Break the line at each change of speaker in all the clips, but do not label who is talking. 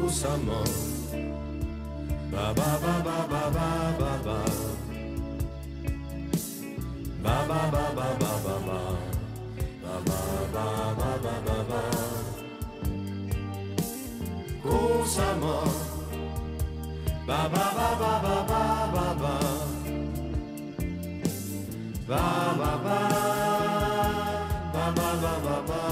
Kuusamo. Ba ba ba ba ba ba ba ba. Ba ba ba ba ba ba ba. Ba ba ba ba ba ba ba. Kuusamo. Ba ba ba ba ba ba ba ba. Ba ba ba. Ba ba ba ba ba.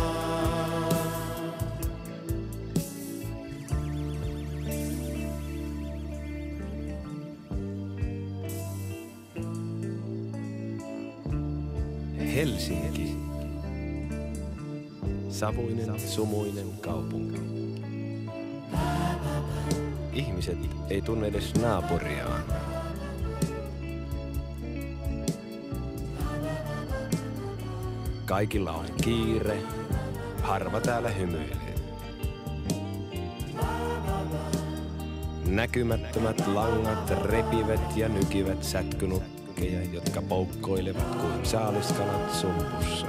Helsinki. Savuinen, sumuinen kaupunki. Ihmiset ei tunne edes naapuriaan. Kaikilla on kiire, harva täällä hymyilee. Näkymättömät langat repivät ja nykivät sätkynukkeja, jotka poukkoilevat kuin saaliskalat sumpussa.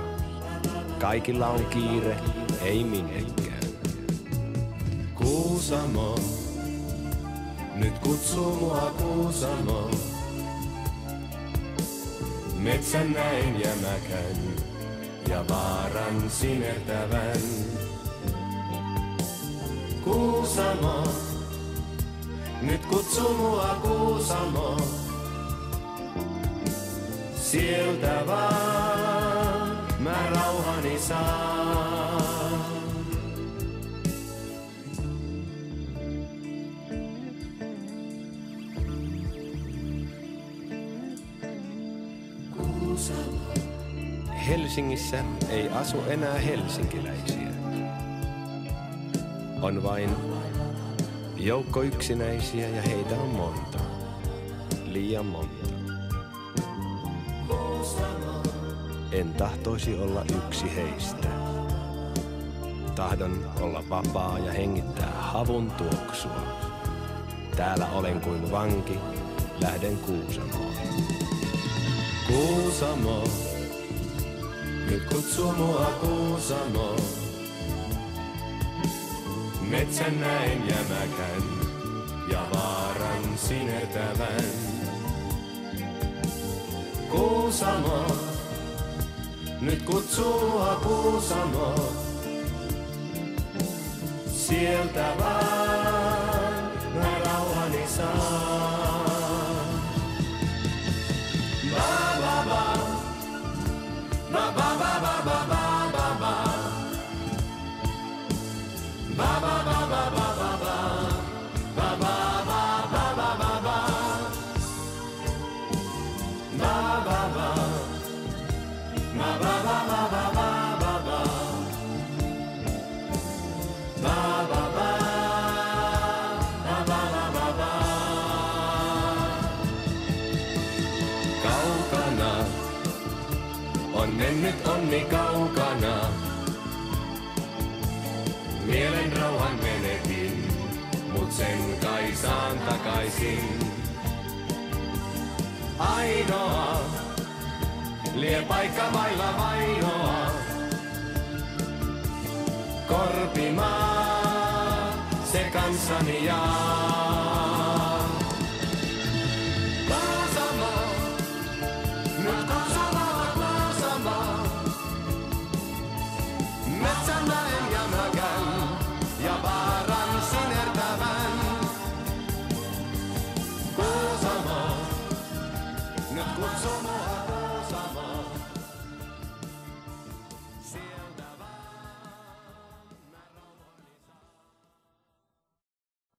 Kaikilla on kiire, ei minnekään.
Kuusamo, nyt kutsuu mua Kuusamo. Metsän näin jämäkän ja vaaran sinertävän. Kuusamo, nyt kutsuu mua Kuusamo. Sieltä vaan mä rauhani saan. Kuusamo.
Helsingissä ei asu enää helsinkiläisiä. On vain joukko yksinäisiä ja heitä on monta. Liian monta. En tahtoisi olla yksi heistä. Tahdon olla vapaa ja hengittää havun tuoksua. Täällä olen kuin vanki, lähden Kuusamoon.
Kuusamo, nyt kutsuu mua Kuusamo. Metsän näin jämäkän ja vaaran sinertävän. Kuusamo, nyt kutsuu mua Kuusamo. Sieltä vaan mä rauhani saan. Ba ba ba, ba ba ba ba ba ba ba ba. Ba ba ba ba ba ba ba. Ba ba ba ba ba ba ba. Ba ba ba. Ba ba ba ba ba ba ba ba. Ba ba ba. Ba ba ba ba ba. Kaukana on mennyt onni kaukana. Mielen rauhan menetin, mut sen kai saan takaisin. Ainoa, lie paikka vailla vainoa. Korpimaa, se kanssani jaa.